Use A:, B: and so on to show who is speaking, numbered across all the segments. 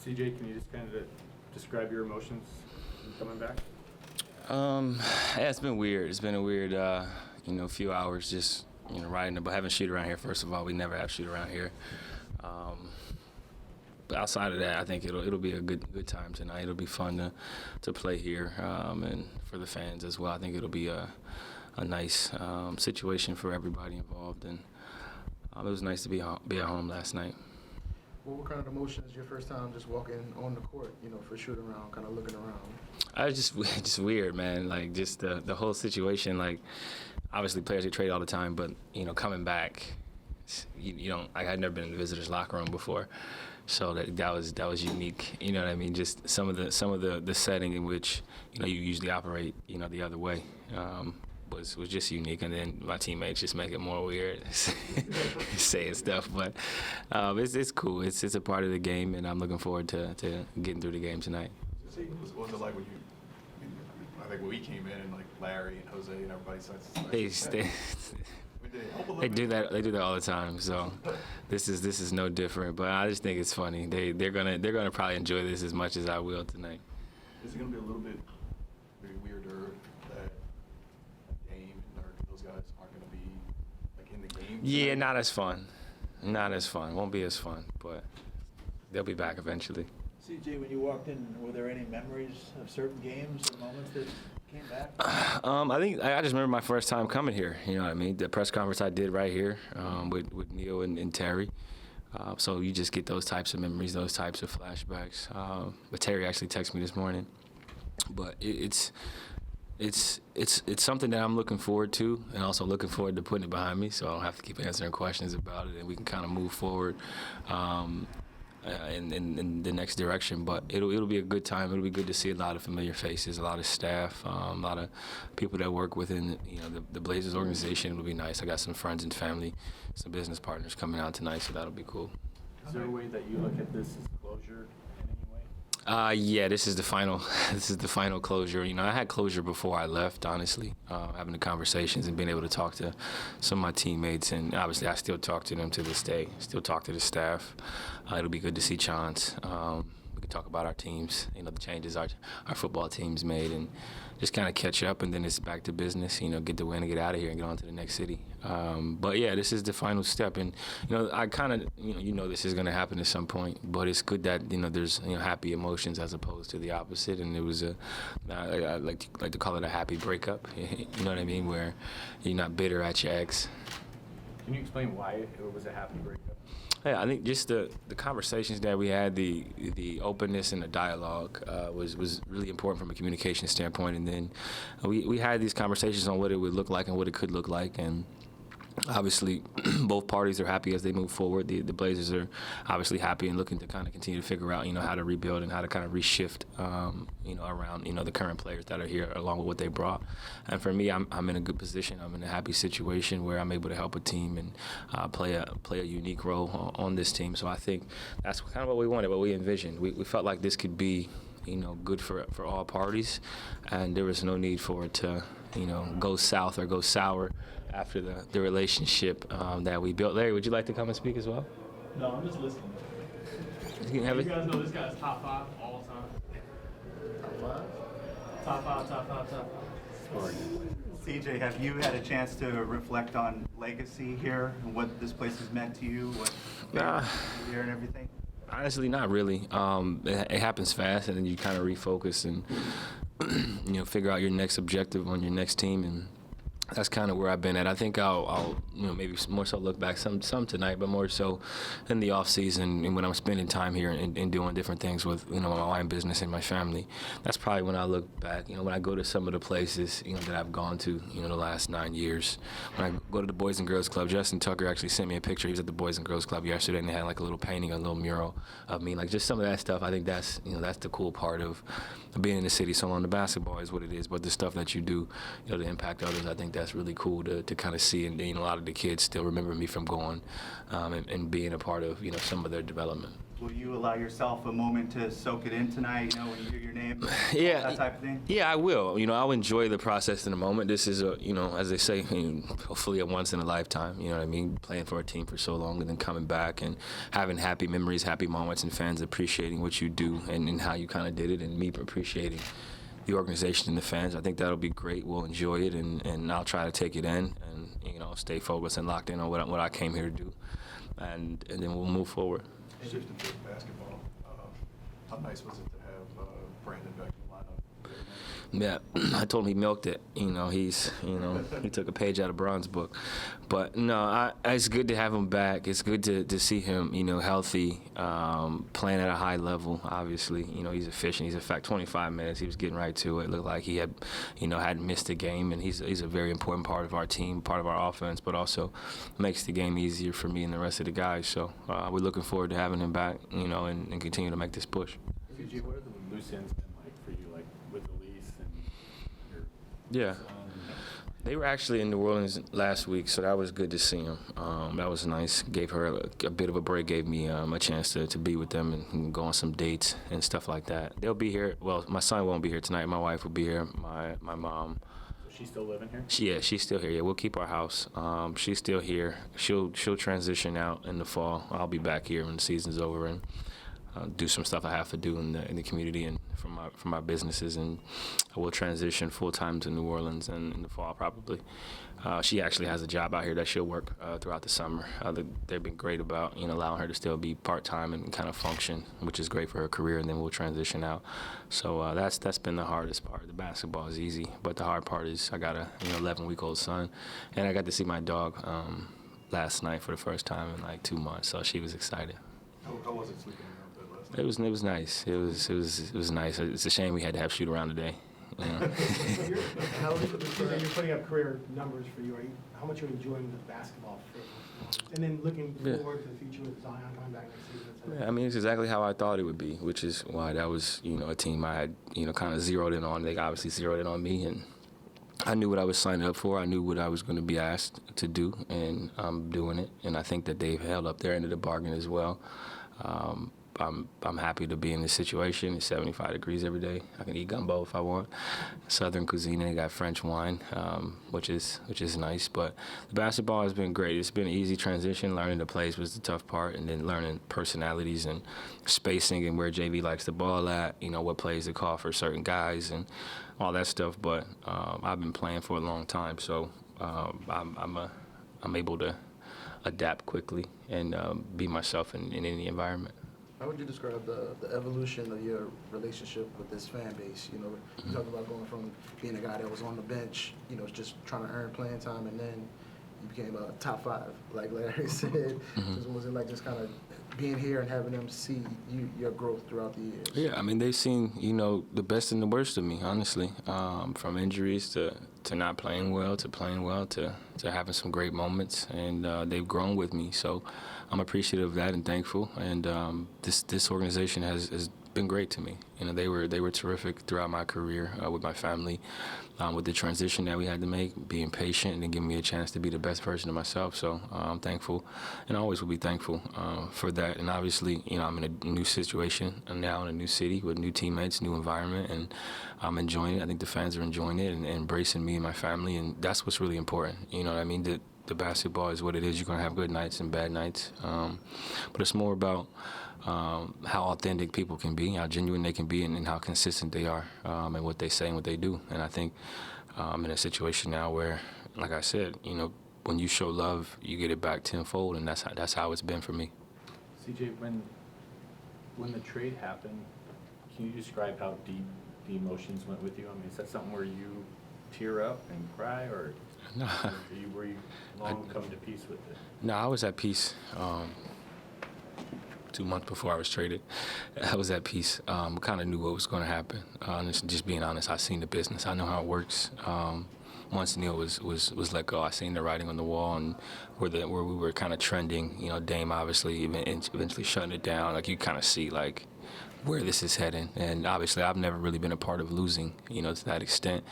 A: CJ, can you just kind of describe your emotions coming back?
B: Yeah, it's been weird. It's been a weird, few hours just, riding but having shoot around here. First of all, we never have shoot around here. But outside of that, I think it'll be a good time tonight. It'll be fun to play here, and for the fans as well. I think it'll be a nice situation for everybody involved, and it was nice to be at home last night.
C: What kind of emotions your first time just walking on the court, for shooting around, kind of looking around?
B: I was just weird, man. Like just the whole situation. Like obviously players get traded all the time, but coming back, you don't. I had never been in the visitors' locker room before, so that was unique. You know what I mean? Just some of the setting in which you usually operate the other way. Was just unique, and then my teammates just make it more weird, saying stuff. But it's cool. It's a part of the game, and I'm looking forward to getting through the game tonight.
D: What was it like when I think when we came in and like Larry and Jose and everybody starts.
B: They do that all the time. So this is no different. But I just think it's funny. They're gonna probably enjoy this as much as I will tonight.
D: Is it gonna be a little bit maybe weirder that Dame and Nurk, those guys aren't gonna be like in the game?
B: Yeah, not as fun. Not as fun. Won't be as fun, but they'll be back eventually.
E: CJ, when you walked in, were there any memories of certain games or moments that came back?
B: I think I just remember my first time coming here. You know what I mean? The press conference I did right here with Neil and Terry. So you just get those types of memories, those types of flashbacks. But Terry actually texted me this morning. But it's something that I'm looking forward to, and also looking forward to putting it behind me, so I don't have to keep answering questions about it, and we can kind of move forward in the next direction. But it'll be a good time. It'll be good to see a lot of familiar faces, a lot of staff, a lot of people that work within the Blazers organization. It'll be nice. I got some friends and family, some business partners coming out tonight, so that'll be cool.
A: Is there a way that you look at this as closure in any way?
B: Yeah, this is the final. This is the final closure. I had closure before I left. Honestly, having the conversations and being able to talk to some of my teammates, and obviously I still talk to them to this day. Still talk to the staff. It'll be good to see Chance. We can talk about our teams. The changes our football teams made, and just kind of catch up. And then it's back to business. Get the win and get out of here and get on to the next city. But yeah, this is the final step, and I kind of this is going to happen at some point. But it's good that there's happy emotions as opposed to the opposite. And it was I like to call it a happy breakup. You know what I mean? Where you're not bitter at your ex.
A: Can you explain why it was a happy breakup?
B: Yeah, I think just the conversations that we had, the openness and the dialogue was really important from a communication standpoint. And then we had these conversations on what it would look like and what it could look like. And obviously, both parties are happy as they move forward. The Blazers are obviously happy and looking to kind of continue to figure out, how to rebuild and how to kind of reshift, around, the current players that are here along with what they brought. And for me, I'm in a good position. I'm in a happy situation where I'm able to help a team and play a unique role on this team. So I think that's kind of what we wanted, what we envisioned. We felt like this could be, good for all parties, and there was no need for it to, go south or go sour after the relationship that we built. Larry, would you like to come and speak as well?
A: No, I'm just listening. You guys know this guy's top 5 all time. Top five.
F: CJ, have you had a chance to reflect on legacy here and what this place has meant to you, what here and everything?
B: Honestly, not really. It happens fast, and then you kind of refocus and figure out your next objective on your next team, and that's kind of where I've been at. I think I'll maybe more so look back some tonight, but more so in the off season and when I'm spending time here and doing different things with my wine business and my family. That's probably when I look back. When I go to some of the places that I've gone to the last 9 years. When I go to the Boys and Girls Club, Justin Tucker actually sent me a picture. He was at the Boys and Girls Club yesterday, and they had like a little painting, a little mural of me, like just some of that stuff. I think that's that's the cool part of being in the city. So on the basketball is what it is, but the stuff that you do to impact others, I think that's really cool to kind of see, and a lot of the kids still remember me from going and being a part of some of their development.
F: Will you allow yourself a moment to soak it in tonight, you know, when you hear your name?
B: Yeah.
F: That type of thing?
B: Yeah, I will. You know, I'll enjoy the process in the moment. This is a, you know, as they say, hopefully a once in a lifetime. You know what I mean? Playing for a team for so long and then coming back and having happy memories, happy moments, and fans appreciating what you do and how you kind of did it, and me appreciating the organization and the fans. I think that'll be great. We'll enjoy it, and I'll try to take it in and, you know, stay focused and locked in on what I came here to do, and then we'll move forward.
D: Shifting to basketball, how nice was it to have Brandon back in the lineup?
B: Yeah, I told him he milked it. You know, he took a page out of Bron's book. But no, it's good to have him back. It's good to see him, you know, healthy, playing at a high level. Obviously, you know, he's efficient. He's in fact 25 minutes. He was getting right to it. Looked like he had, you know, hadn't missed a game, and he's a very important part of our team, part of our offense, but also makes the game easier for me and the rest of the guys. So we're looking forward to having him back, you know, and continue to make this push.
G: CJ, what are the loose ends been like for you, like with Elise and your
B: Yeah.
G: son?
B: They were actually in New Orleans last week, so that was good to see them. That was nice. Gave her a bit of a break, gave me a chance to be with them and go on some dates and stuff like that. They'll be here. Well, my son won't be here tonight. My wife will be here. My mom.
G: So she's still living here?
B: She's still here. Yeah, we'll keep our house. She's still here. She'll transition out in the fall. I'll be back here when the season's over and do some stuff I have to do in the community and for my businesses, and I will transition full time to New Orleans and in the fall probably. She actually has a job out here that she'll work throughout the summer. They've been great about, you know, allowing her to still be part time and kind of function, which is great for her career. And then we'll transition out. So that's been the hardest part. The basketball is easy, but the hard part is I got a 11-week-old son, and I got to see my dog last night for the first time in like 2 months. So she was excited.
D: How was it sleeping in your bed last night?
B: It was nice. It was nice. It's a shame we had to have shoot around today. You know?
H: How you're putting up career numbers for you? How much are you enjoying the basketball fit? And then looking forward to the future with Zion coming back next season.
B: Yeah, I mean, it's exactly how I thought it would be, which is why that was, you know, a team I had, you know, kind of zeroed in on. They obviously zeroed in on me, and I knew what I was signing up for. I knew what I was going to be asked to do, and I'm doing it. And I think that they've held up their end of the bargain as well. I'm happy to be in this situation. It's 75 degrees every day. I can eat gumbo if I want. Southern cuisine, they got French wine, which is nice. But the basketball has been great. It's been an easy transition. Learning the plays was the tough part, and then learning personalities and spacing and where JV likes the ball at, you know, what plays to call for certain guys and all that stuff. But I've been playing for a long time, so I'm able to adapt quickly and be myself in any environment.
C: How would you describe the evolution of your relationship with this fan base? You know, you talked about going from being a guy that was on the bench, you know, just trying to earn playing time, and then you became a top 5, like Larry said. Just was it like just kind of being here and having them see your growth throughout the years?
B: Yeah, I mean, they've seen, you know, the best and the worst of me, honestly, from injuries to not playing well to playing well to having some great moments, and they've grown with me. So I'm appreciative of that and thankful. And this organization has been great to me. You know, they were terrific throughout my career with my family, with the transition that we had to make, being patient and then giving me a chance to be the best version of myself. So I'm thankful, and I always will be thankful for that. And obviously, you know, I'm in a new situation now in a new city with new teammates, new environment, and I'm enjoying it. I think the fans are enjoying it and embracing me and my family, and that's what's really important. You know what I mean? The basketball is what it is. You're going to have good nights and bad nights, but it's more about how authentic people can be, how genuine they can be, and how consistent they are, and what they say and what they do. And I think I'm in a situation now where, like I said, you know, when you show love, you get it back tenfold, and that's how it's been for me.
G: CJ, when the trade happened, can you describe how deep the emotions went with you? I mean, is that something where you tear up and cry, or
B: No.
G: were you long come to peace with it?
B: No, I was at peace 2 months before I was traded. I was at peace. Kind of knew what was going to happen. Just being honest, I seen the business. I know how it works. Once Neil was let go, I seen the writing on the wall, and where we were kind of trending. You know, Dame obviously eventually shutting it down. Like, you kind of see like where this is heading. And obviously I've never really been a part of losing, you know, to that extent.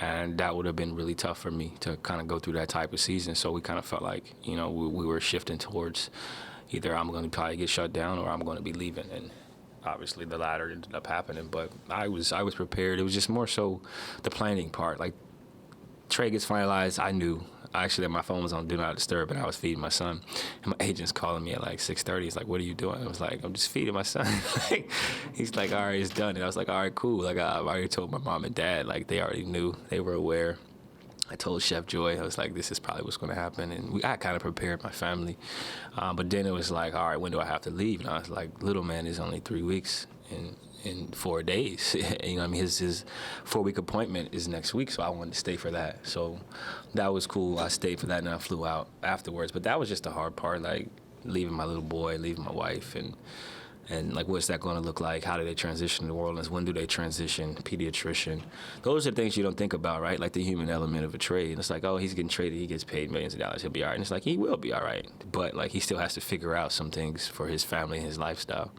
B: And that would have been really tough for me to kind of go through that type of season. So we kind of felt like, you know, we were shifting towards, either I'm going to probably get shut down or I'm going to be leaving. And obviously the latter ended up happening, but I was prepared. It was just more so the planning part. Like, trade gets finalized, I knew. Actually, my phone was on Do Not Disturb, and I was feeding my son. And my agent's calling me at like 6:30. He's like, "What are you doing?" I was like, "I'm just feeding my son." He's like, "All right, it's done." And I was like, "All right, cool." Like, I've already told my mom and dad. Like, they already knew. They were aware. I told Chef Joy, I was like, "This is probably what's going to happen." And I kind of prepared my family. But then it was like, "All right, when do I have to leave?" And I was like, "Little man is only 3 weeks in 4 days." You know what I mean? His 4-week appointment is next week, so I wanted to stay for that. So that was cool. I stayed for that, and I flew out afterwards. But that was just the hard part, like leaving my little boy, leaving my wife, and like, what's that going to look like? How do they transition to New Orleans? When do they transition? Pediatrician. Those are things you don't think about, right? Like the human element of a trade. It's like, oh, he's getting traded. He gets paid millions of dollars. He'll be all right. And it's like, he will be all right. But, like, he still has to figure out some things for his family and his lifestyle.